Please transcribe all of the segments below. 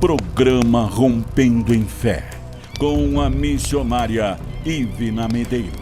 Programa Rompendo em Fé, com a missionária Ivina Medeiros.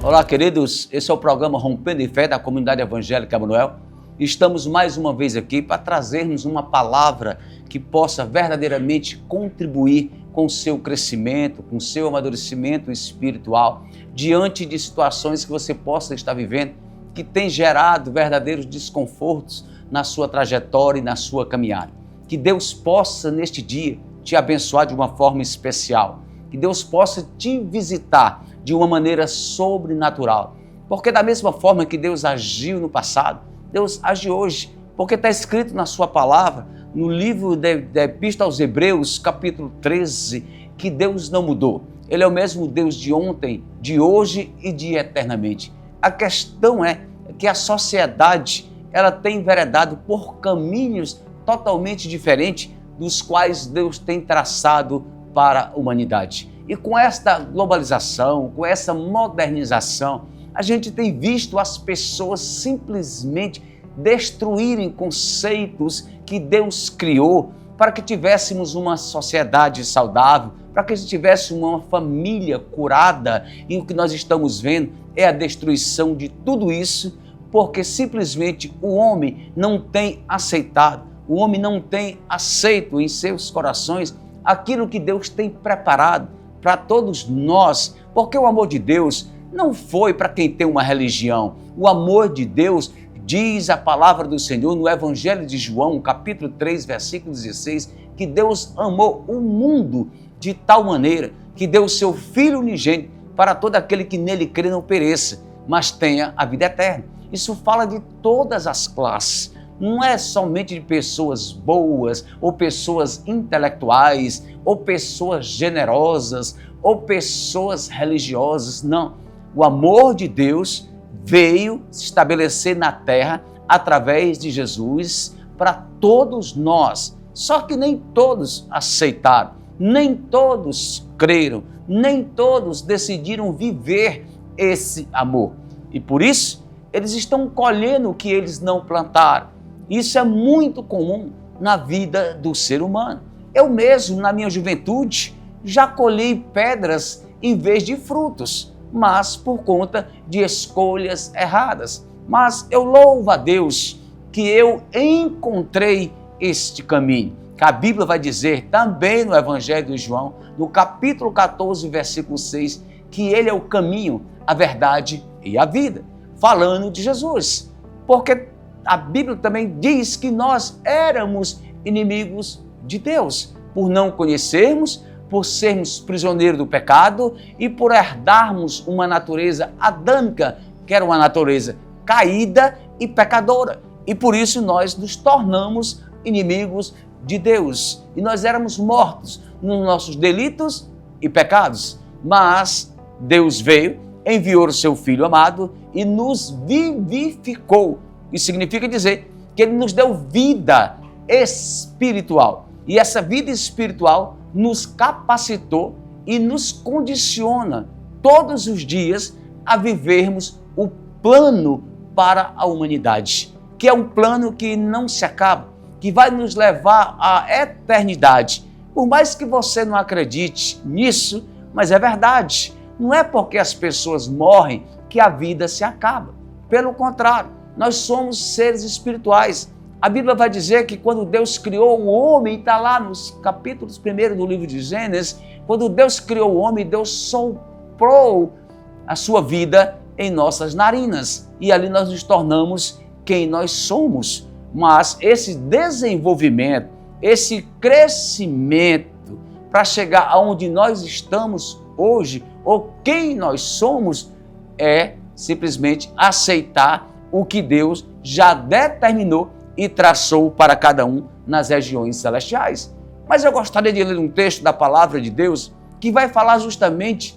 Olá, queridos, esse é o programa Rompendo em Fé da Comunidade Evangélica Emanuel. Estamos mais uma vez aqui para trazermos uma palavra que possa verdadeiramente contribuir com o seu crescimento, com o seu amadurecimento espiritual, diante de situações que você possa estar vivendo, que tem gerado verdadeiros desconfortos na sua trajetória e na sua caminhada. Que Deus possa, neste dia, te abençoar de uma forma especial. Que Deus possa te visitar de uma maneira sobrenatural. Porque da mesma forma que Deus agiu no passado, Deus age hoje. Porque está escrito na sua palavra, no livro da Epístola aos Hebreus, capítulo 13, que Deus não mudou. Ele é o mesmo Deus de ontem, de hoje e de eternamente. A questão é que a sociedade, ela tem enveredado por caminhos totalmente diferentes dos quais Deus tem traçado para a humanidade. E com esta globalização, com essa modernização, a gente tem visto as pessoas simplesmente destruírem conceitos que Deus criou para que tivéssemos uma sociedade saudável, para que tivéssemos uma família curada. E o que nós estamos vendo é a destruição de tudo isso, porque simplesmente o homem não tem aceitado, o homem não tem aceito em seus corações aquilo que Deus tem preparado para todos nós, porque o amor de Deus não foi para quem tem uma religião. O amor de Deus, diz a palavra do Senhor no Evangelho de João, capítulo 3, versículo 16, que Deus amou o mundo de tal maneira que deu o seu Filho unigênito para todo aquele que nele crê não pereça, mas tenha a vida eterna. Isso fala de todas as classes. Não é somente de pessoas boas, ou pessoas intelectuais, ou pessoas generosas, ou pessoas religiosas. Não. O amor de Deus veio se estabelecer na terra através de Jesus para todos nós. Só que nem todos aceitaram, nem todos creram, nem todos decidiram viver esse amor. E por isso, eles estão colhendo o que eles não plantaram. Isso é muito comum na vida do ser humano. Eu mesmo, na minha juventude, já colhi pedras em vez de frutos, mas por conta de escolhas erradas. Mas eu louvo a Deus que eu encontrei este caminho. Que a Bíblia vai dizer também no Evangelho de João, no capítulo 14, versículo 6, que Ele é o caminho, a verdade e a vida. Falando de Jesus. Porque a Bíblia também diz que nós éramos inimigos de Deus, por não conhecermos, por sermos prisioneiros do pecado e por herdarmos uma natureza adâmica, que era uma natureza caída e pecadora. E por isso nós nos tornamos inimigos de Deus. E nós éramos mortos nos nossos delitos e pecados. Mas Deus veio, enviou o seu Filho amado e nos vivificou. Isso significa dizer que Ele nos deu vida espiritual. E essa vida espiritual nos capacitou e nos condiciona todos os dias a vivermos o plano para a humanidade, que é um plano que não se acaba, que vai nos levar à eternidade. Por mais que você não acredite nisso, mas é verdade. Não é porque as pessoas morrem que a vida se acaba. Pelo contrário, nós somos seres espirituais. A Bíblia vai dizer que quando Deus criou o homem, está lá nos capítulos 1 do livro de Gênesis, quando Deus criou o homem, Deus soprou a sua vida em nossas narinas. E ali nós nos tornamos quem nós somos. Mas esse desenvolvimento, esse crescimento para chegar aonde nós estamos hoje, ou quem nós somos, é simplesmente aceitar o que Deus já determinou e traçou para cada um nas regiões celestiais. Mas eu gostaria de ler um texto da palavra de Deus que vai falar justamente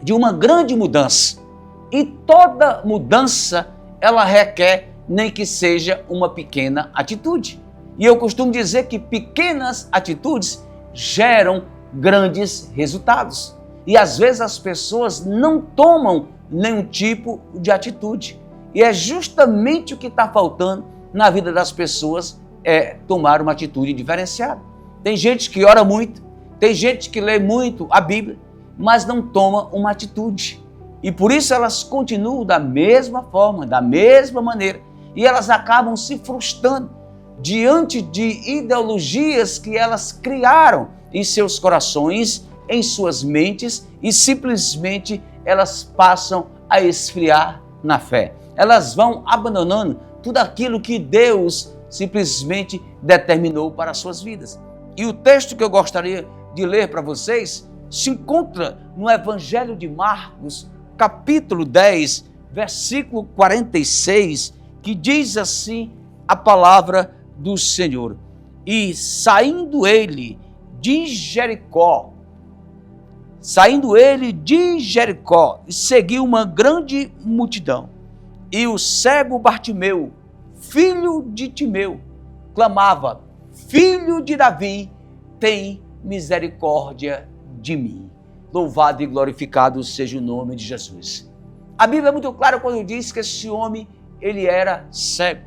de uma grande mudança. E toda mudança, ela requer nem que seja uma pequena atitude. E eu costumo dizer que pequenas atitudes geram grandes resultados. E às vezes as pessoas não tomam nenhum tipo de atitude. E é justamente o que está faltando na vida das pessoas tomar uma atitude diferenciada. Tem gente que ora muito, tem gente que lê muito a Bíblia, mas não toma uma atitude. E por isso elas continuam da mesma forma, da mesma maneira. E elas acabam se frustrando diante de ideologias que elas criaram em seus corações, em suas mentes, e simplesmente elas passam a esfriar na fé. Elas vão abandonando tudo aquilo que Deus simplesmente determinou para as suas vidas. E o texto que eu gostaria de ler para vocês se encontra no Evangelho de Marcos, capítulo 10, versículo 46, que diz assim a palavra do Senhor. E saindo ele de Jericó, seguiu uma grande multidão. E o cego Bartimeu, filho de Timeu, clamava: Filho de Davi, tem misericórdia de mim. Louvado e glorificado seja o nome de Jesus. A Bíblia é muito clara quando diz que esse homem, ele era cego.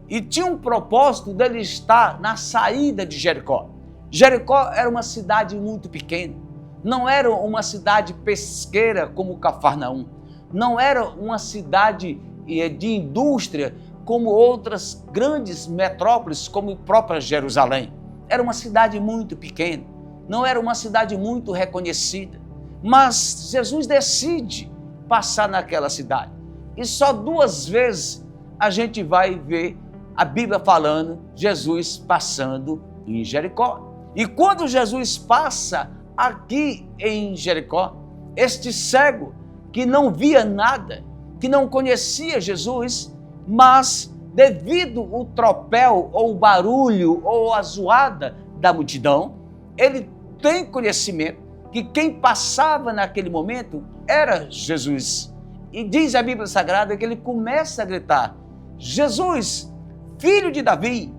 E tinha um propósito dele estar na saída de Jericó. Jericó era uma cidade muito pequena. Não era uma cidade pesqueira como Cafarnaum. Não era uma cidade de indústria como outras grandes metrópoles, como a própria Jerusalém. Era uma cidade muito pequena. Não era uma cidade muito reconhecida. Mas Jesus decide passar naquela cidade. E só 2 vezes a gente vai ver a Bíblia falando Jesus passando em Jericó. E quando Jesus passa aqui em Jericó, este cego que não via nada, que não conhecia Jesus, mas devido ao tropel ou o barulho ou a zoada da multidão, ele tem conhecimento que quem passava naquele momento era Jesus. E diz a Bíblia Sagrada que ele começa a gritar: Jesus, filho de Davi,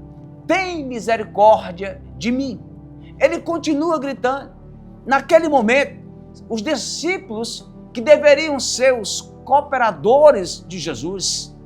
tem misericórdia de mim. Ele continua gritando. Naquele momento, os discípulos, que deveriam ser os cooperadores de Jesus,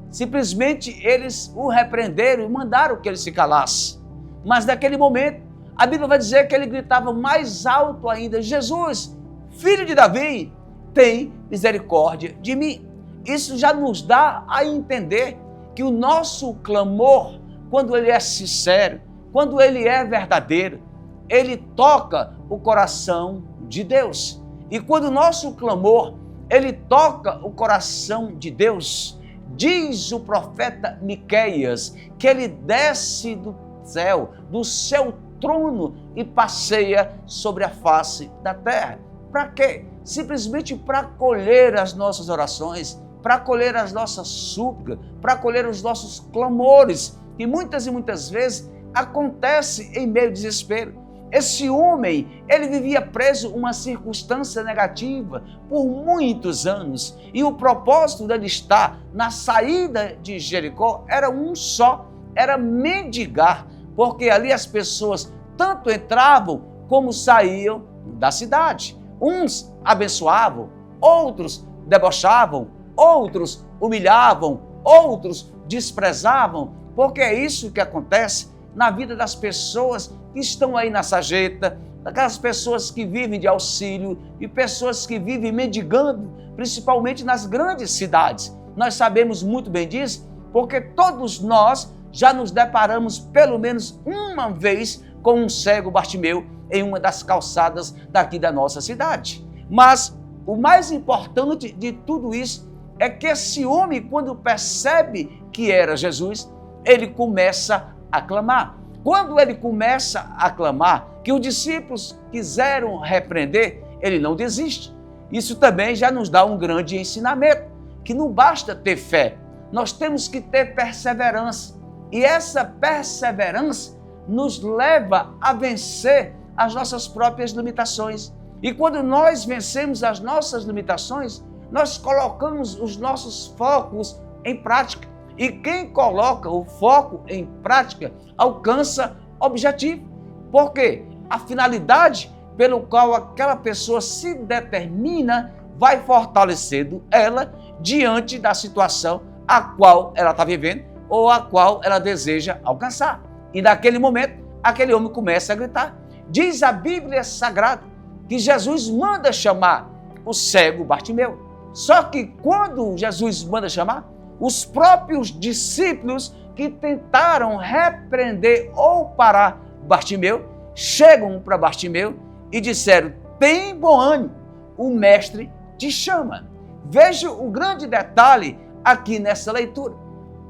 simplesmente eles o repreenderam e mandaram que ele se calasse. Mas naquele momento, a Bíblia vai dizer que ele gritava mais alto ainda: Jesus, filho de Davi, tem misericórdia de mim. Isso já nos dá a entender que o nosso clamor, quando ele é sincero, quando ele é verdadeiro, ele toca o coração de Deus. E quando o nosso clamor, ele toca o coração de Deus, diz o profeta Miqueias que ele desce do céu, do seu trono, e passeia sobre a face da terra. Para quê? Simplesmente para acolher as nossas orações, para acolher as nossas súplicas, para acolher os nossos clamores, que muitas e muitas vezes acontece em meio ao desespero. Esse homem, ele vivia preso uma circunstância negativa por muitos anos, e o propósito dele estar na saída de Jericó era um só, era mendigar, porque ali as pessoas tanto entravam como saíam da cidade. Uns abençoavam, outros debochavam, outros humilhavam, outros desprezavam, porque é isso que acontece na vida das pessoas que estão aí na sarjeta, daquelas pessoas que vivem de auxílio e pessoas que vivem mendigando, principalmente nas grandes cidades. Nós sabemos muito bem disso, porque todos nós já nos deparamos pelo menos uma vez com um cego Bartimeu em uma das calçadas daqui da nossa cidade. Mas o mais importante de tudo isso é que esse homem, quando percebe que era Jesus, ele começa a clamar. Quando ele começa a clamar, que os discípulos quiseram repreender, ele não desiste. Isso também já nos dá um grande ensinamento, que não basta ter fé, nós temos que ter perseverança. E essa perseverança nos leva a vencer as nossas próprias limitações. E quando nós vencemos as nossas limitações, nós colocamos os nossos focos em prática. E quem coloca o foco em prática alcança objetivo. Porque a finalidade pelo qual aquela pessoa se determina vai fortalecendo ela diante da situação a qual ela está vivendo ou a qual ela deseja alcançar. E naquele momento, aquele homem começa a gritar. Diz a Bíblia Sagrada que Jesus manda chamar o cego Bartimeu. Só que quando Jesus manda chamar, os próprios discípulos que tentaram repreender ou parar Bartimeu, chegam para Bartimeu e disseram: tem bom ânimo, o mestre te chama. Veja o grande detalhe aqui nessa leitura.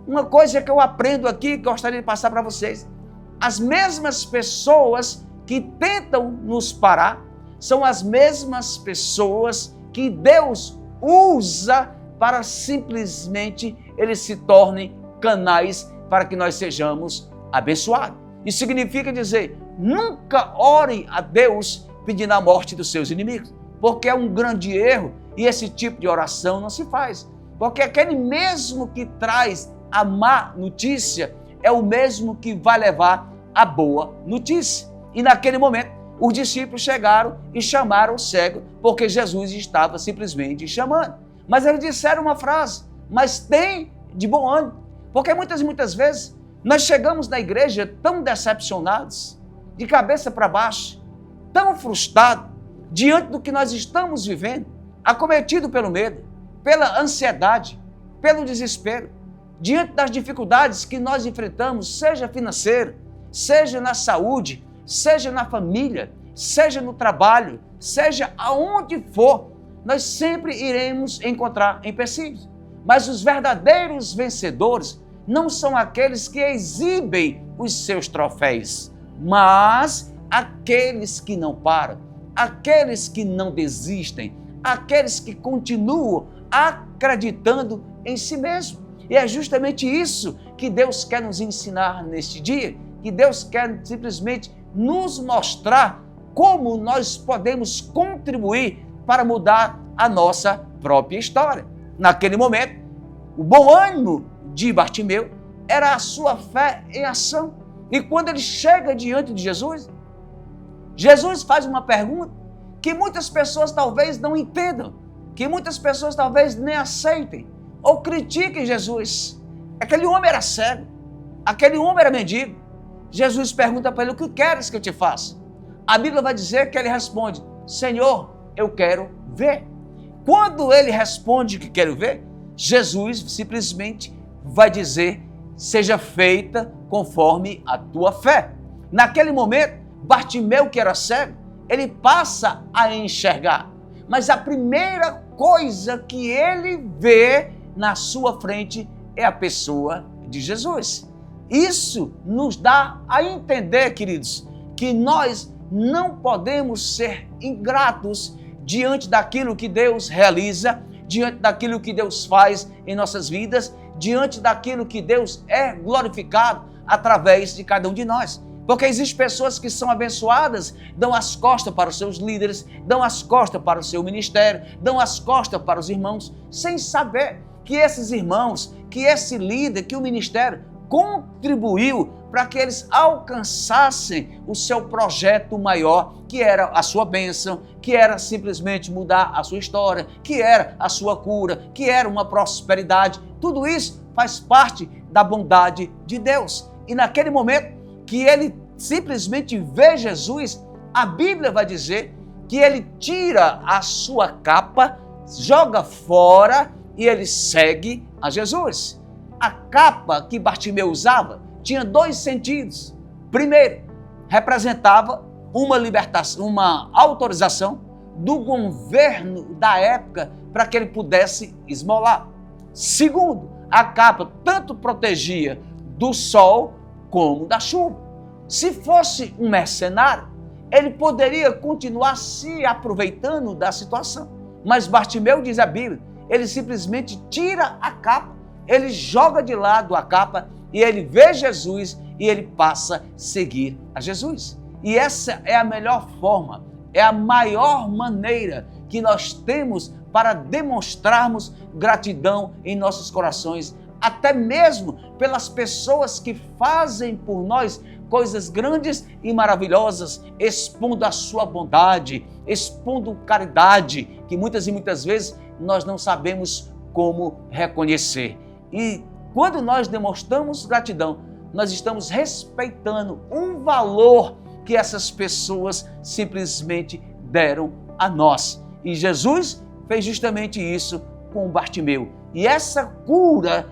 Uma coisa que eu aprendo aqui, que eu gostaria de passar para vocês. As mesmas pessoas que tentam nos parar são as mesmas pessoas que Deus usa para simplesmente eles se tornem canais para que nós sejamos abençoados. Isso significa dizer, nunca ore a Deus pedindo a morte dos seus inimigos, porque é um grande erro e esse tipo de oração não se faz. Porque aquele mesmo que traz a má notícia é o mesmo que vai levar a boa notícia. E naquele momento, os discípulos chegaram e chamaram o cego, porque Jesus estava simplesmente chamando. Mas eles disseram uma frase: mas tem de bom ânimo. Porque muitas vezes nós chegamos na igreja tão decepcionados, de cabeça para baixo, tão frustrados, diante do que nós estamos vivendo, acometido pelo medo, pela ansiedade, pelo desespero, diante das dificuldades que nós enfrentamos, seja financeira, seja na saúde, seja na família, seja no trabalho, seja aonde for, nós sempre iremos encontrar empecilhos. Mas os verdadeiros vencedores não são aqueles que exibem os seus troféus, mas aqueles que não param, aqueles que não desistem, aqueles que continuam acreditando em si mesmo. E é justamente isso que Deus quer nos ensinar neste dia, que Deus quer simplesmente nos mostrar como nós podemos contribuir para mudar a nossa própria história. Naquele momento, o bom ânimo de Bartimeu era a sua fé em ação. E quando ele chega diante de Jesus, Jesus faz uma pergunta que muitas pessoas talvez não entendam, que muitas pessoas talvez nem aceitem ou critiquem Jesus. Aquele homem era cego, aquele homem era mendigo. Jesus pergunta para ele: o que queres que eu te faça? A Bíblia vai dizer que ele responde: Senhor, eu quero ver. Quando ele responde que quero ver, Jesus simplesmente vai dizer: seja feita conforme a tua fé. Naquele momento, Bartimeu, que era cego, ele passa a enxergar. Mas a primeira coisa que ele vê na sua frente é a pessoa de Jesus. Isso nos dá a entender, queridos, que nós não podemos ser ingratos diante daquilo que Deus realiza, diante daquilo que Deus faz em nossas vidas, diante daquilo que Deus é glorificado através de cada um de nós. Porque existem pessoas que são abençoadas, dão as costas para os seus líderes, dão as costas para o seu ministério, dão as costas para os irmãos, sem saber que esses irmãos, que esse líder, que o ministério contribuiu para que eles alcançassem o seu projeto maior, que era a sua bênção, que era simplesmente mudar a sua história, que era a sua cura, que era uma prosperidade. Tudo isso faz parte da bondade de Deus. E naquele momento que ele simplesmente vê Jesus, a Bíblia vai dizer que ele tira a sua capa, joga fora e ele segue a Jesus. A capa que Bartimeu usava tinha dois sentidos. Primeiro, representava uma libertação, uma autorização do governo da época para que ele pudesse esmolar. Segundo, a capa tanto protegia do sol como da chuva. Se fosse um mercenário, ele poderia continuar se aproveitando da situação. Mas Bartimeu, diz a Bíblia, ele simplesmente tira a capa, ele joga de lado a capa e ele vê Jesus e ele passa a seguir a Jesus. E essa é a melhor forma, é a maior maneira que nós temos para demonstrarmos gratidão em nossos corações, até mesmo pelas pessoas que fazem por nós coisas grandes e maravilhosas, expondo a sua bondade, expondo caridade, que muitas e muitas vezes nós não sabemos como reconhecer. E quando nós demonstramos gratidão, nós estamos respeitando um valor que essas pessoas simplesmente deram a nós. E Jesus fez justamente isso com o Bartimeu. E essa cura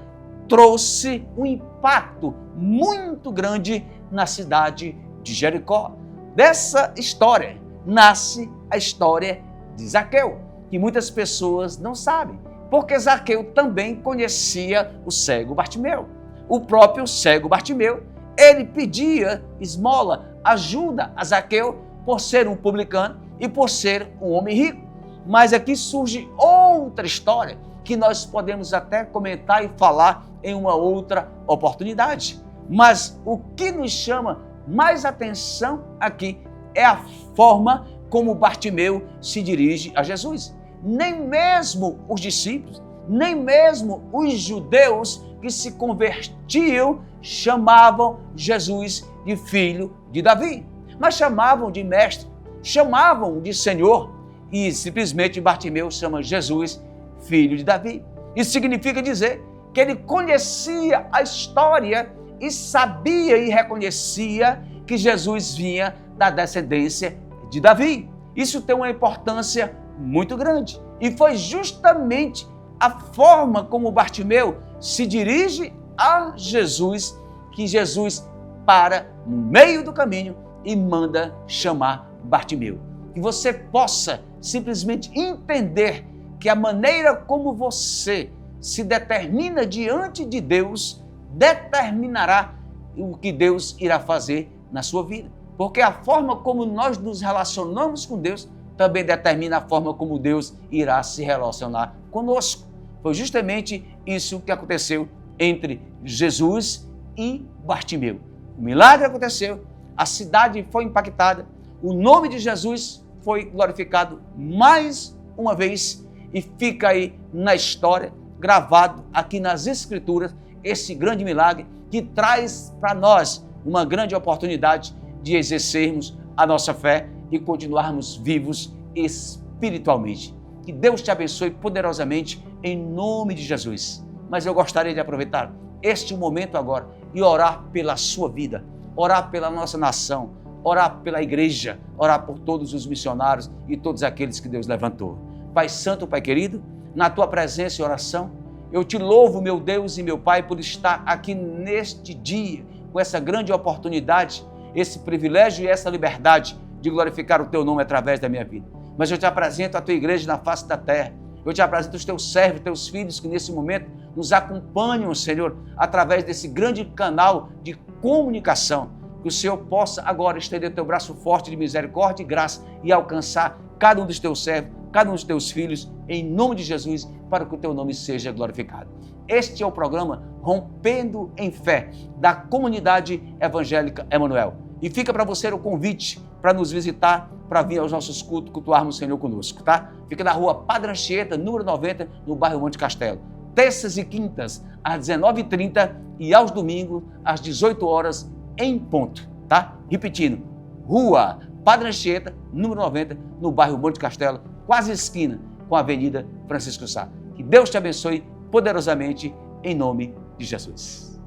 trouxe um impacto muito grande na cidade de Jericó. Dessa história nasce a história de Zaqueu, que muitas pessoas não sabem, porque Zaqueu também conhecia o cego Bartimeu. O próprio cego Bartimeu, ele pedia esmola, ajuda a Zaqueu por ser um publicano e por ser um homem rico. Mas aqui surge outra história que nós podemos até comentar e falar em uma outra oportunidade. Mas o que nos chama mais atenção aqui é a forma como Bartimeu se dirige a Jesus. Nem mesmo os discípulos, nem mesmo os judeus que se convertiam chamavam Jesus de filho de Davi, mas chamavam de mestre, chamavam de Senhor, e simplesmente Bartimeu chama Jesus filho de Davi. Isso significa dizer que ele conhecia a história e sabia e reconhecia que Jesus vinha da descendência de Davi. Isso tem uma importância muito grande. E foi justamente a forma como Bartimeu se dirige a Jesus que Jesus para no meio do caminho e manda chamar Bartimeu. Que você possa simplesmente entender que a maneira como você se determina diante de Deus determinará o que Deus irá fazer na sua vida. Porque a forma como nós nos relacionamos com Deus também determina a forma como Deus irá se relacionar conosco. Foi justamente isso que aconteceu entre Jesus e Bartimeu. O milagre aconteceu, a cidade foi impactada, o nome de Jesus foi glorificado mais uma vez e fica aí na história, gravado aqui nas Escrituras, esse grande milagre que traz para nós uma grande oportunidade de exercermos a nossa fé e continuarmos vivos espiritualmente. Que Deus te abençoe poderosamente em nome de Jesus. Mas eu gostaria de aproveitar este momento agora e orar pela sua vida, orar pela nossa nação, orar pela igreja, orar por todos os missionários e todos aqueles que Deus levantou. Pai Santo, Pai querido, na tua presença e oração, eu te louvo, meu Deus e meu Pai, por estar aqui neste dia, com essa grande oportunidade, esse privilégio e essa liberdade de glorificar o teu nome através da minha vida. Mas eu te apresento a tua igreja na face da terra. Eu te apresento os teus servos, teus filhos que nesse momento nos acompanham, Senhor, através desse grande canal de comunicação. Que o Senhor possa agora estender teu braço forte de misericórdia e graça e alcançar cada um dos teus servos, cada um dos teus filhos, em nome de Jesus, para que o teu nome seja glorificado. Este é o programa Rompendo em Fé, da Comunidade Evangélica Emanuel. E fica para você o convite para nos visitar, para vir aos nossos cultos, cultuarmos o Senhor conosco, tá? Fica na rua Padre Anchieta, número 90, no bairro Monte Castelo. Terças e quintas, às 19h30 e aos domingos, às 18 horas, em ponto, tá? Repetindo, rua Padre Anchieta, número 90, no bairro Monte Castelo, quase esquina com a Avenida Francisco Sá. Que Deus te abençoe poderosamente, em nome de Jesus.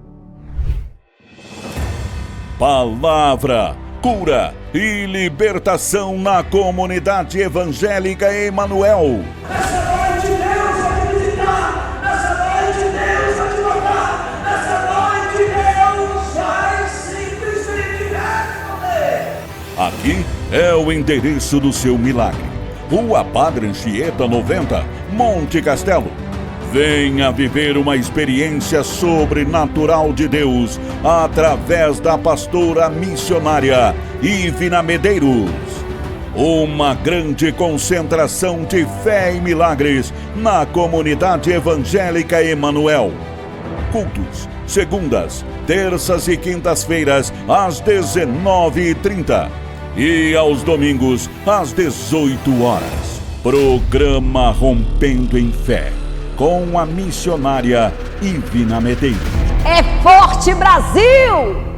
Palavra, cura e libertação na comunidade evangélica Emanuel. Nessa noite Deus vai te visitar, nessa noite Deus vai te tocar, nessa noite Deus vai simplesmente responder. Aqui é o endereço do seu milagre. Rua Padre Anchieta 90, Monte Castelo. Venha viver uma experiência sobrenatural de Deus através da pastora missionária Ivina Medeiros. Uma grande concentração de fé e milagres na comunidade evangélica Emanuel. Cultos, segundas, terças e quintas-feiras, às 19h30. E aos domingos, às 18 horas. Programa Rompendo em Fé, com a missionária Ivina Medeiros. É forte, Brasil!